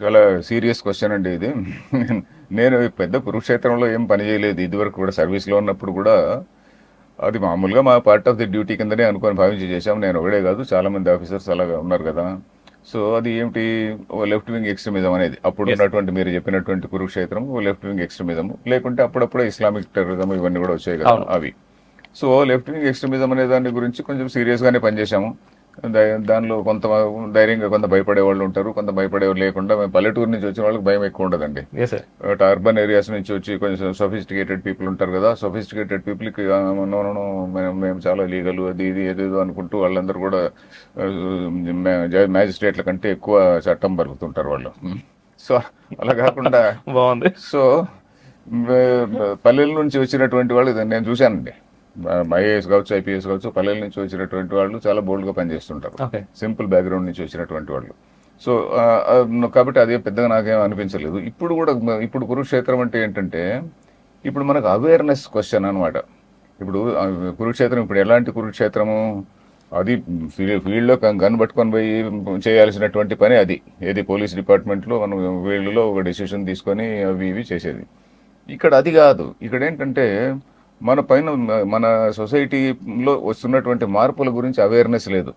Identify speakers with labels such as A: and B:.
A: చాలా serious question అండి ఇది. నేను పెద్ద కురుక్షేత్రంలో ఏం పని చేయలేదు ఇదివరకు కూడా, సర్వీస్లో ఉన్నప్పుడు కూడా. అది మామూలుగా మా పార్ట్ ఆఫ్ ది డ్యూటీ కిందనే అనుకొని భావించి చేశాం. నేను ఒకడే కాదు, చాలా మంది ఆఫీసర్స్ అలాగా ఉన్నారు కదా. సో అది ఏమిటి, ఓ లెఫ్ట్ వింగ్ ఎక్స్ట్రీమిజం అనేది అప్పుడు
B: ఎస్.
A: ఉన్నటువంటి మీరు చెప్పినటువంటి కురుక్షేత్రం ఓ లెఫ్ట్ వింగ్ ఎక్స్ట్రీమిజం, లేకుంటే అప్పుడప్పుడే ఇస్లామిక్ టెర్రరిజం ఇవన్నీ కూడా వచ్చాయి కదా
B: అవును.
A: అవి. సో లెఫ్ట్ వింగ్ ఎక్స్ట్రీమిజం అనే దాని గురించి కొంచెం సీరియస్గానే పనిచేశాము. దానిలో కొంత ధైర్యంగా కొంత భయపడే వాళ్ళు ఉంటారు, కొంత భయపడేవాళ్ళు లేకుండా. మేము పల్లెటూరు నుంచి వచ్చిన వాళ్ళకి భయం ఎక్కువ ఉండదండి.
B: Yes sir.
A: అర్బన్ ఏరియాస్ నుంచి వచ్చి కొంచెం సొఫిస్టికేటెడ్ పీపుల్ ఉంటారు కదా, సొఫిస్టికేటెడ్ పీపుల్కి నో మేము చాలా లీగల్ అది ఇది ఏదేదో అనుకుంటూ వాళ్ళందరూ కూడా మ్యాజిస్ట్రేట్ల కంటే ఎక్కువ చట్టం పలుకుతుంటారు వాళ్ళు. సో అలా కాకుండా
B: బాగుంది.
A: సో పల్లెల నుంచి వచ్చినటువంటి వాళ్ళు నేను చూశానండి. ఐఏఎస్ కావచ్చు, ఐపీఎస్ కావచ్చు, పల్లెల నుంచి వచ్చినటువంటి వాళ్ళు చాలా బోల్డ్గా పనిచేస్తుంటారు,
B: ఓకే.
A: సింపుల్ బ్యాక్గ్రౌండ్ నుంచి వచ్చినటువంటి వాళ్ళు. సో కాబట్టి అదే పెద్దగా నాకేం అనిపించలేదు. ఇప్పుడు కూడా ఇప్పుడు కురుక్షేత్రం అంటే ఏంటంటే, ఇప్పుడు మనకు అవేర్నెస్ క్వశ్చన్ అనమాట. ఇప్పుడు కురుక్షేత్రం ఇప్పుడు ఎలాంటి కురుక్షేత్రము, అది ఫీల్డ్లో గన్ పట్టుకొని పోయి చేయాల్సినటువంటి పని అది. ఏది పోలీస్ డిపార్ట్మెంట్లో మనం ఫీల్డ్లో ఒక డెసిషన్ తీసుకొని అవి ఇవి చేసేది. ఇక్కడ అది కాదు. ఇక్కడ ఏంటంటే మన పైన మన సొసైటీలో వస్తున్నటువంటి మార్పుల గురించి అవేర్నెస్ లేదు.